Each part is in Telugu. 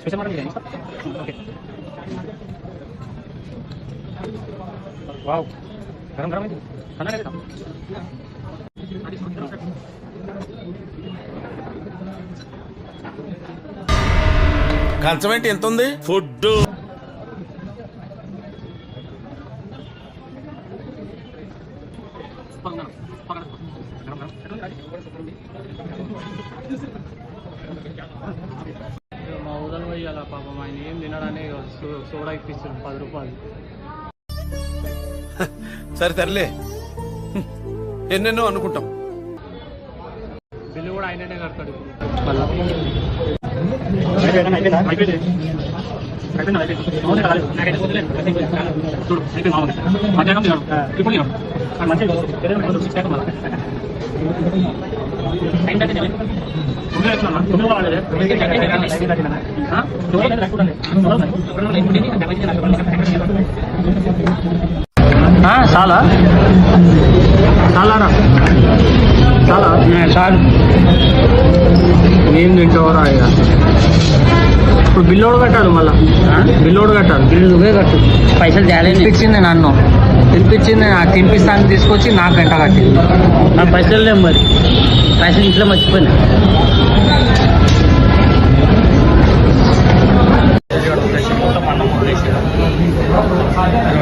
Special mutton biryani. Okay. Wow, garam garam ఇది కన్నా లేదా? కంచం ఏంటి ఎంత ఉంది? ఫుడ్ మా ఊళ్ళో పోయాల పాపం ఆయన ఏం తినడానే సోడా ఇప్పిస్తుంది 10 రూపాయలు. సరే తరలే, ఎన్నెన్నో అనుకుంటాం. బిల్లు కూడా ఆయననే కడతాడు. చాలా చాలారా, చాలా చాలు. ఏం తింటావరా ఇక? ఇప్పుడు బిల్లోడు కట్టాలి, మళ్ళా బిల్లోడు కట్టాలి. బిల్లు నువ్వే కట్టు. పైసలు తినిపించింది నన్ను, తినిపించింది నాకు, తినిపిస్తాను తీసుకొచ్చి నాకు గంట కట్టింది. నాకు పైసలు లేవు, మరి పైసలు ఇంట్లో మర్చిపోయినా. మొత్తం అన్నం వదిలేసిన,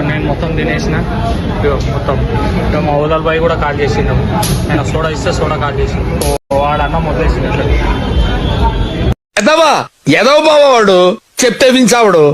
నేను మొత్తం తినేసిన. మొత్తం ఇక మా ఊళ్ళ బాయ్ కూడా కాల్ చేసిండు, ఆయన సోడా ఇస్తే సోడా కాల్ చేసిండు. వాడు అన్నం వదిలేసిండు. ఎదవా ఎదవ బావ వాడు, చెప్తే వించావాడు.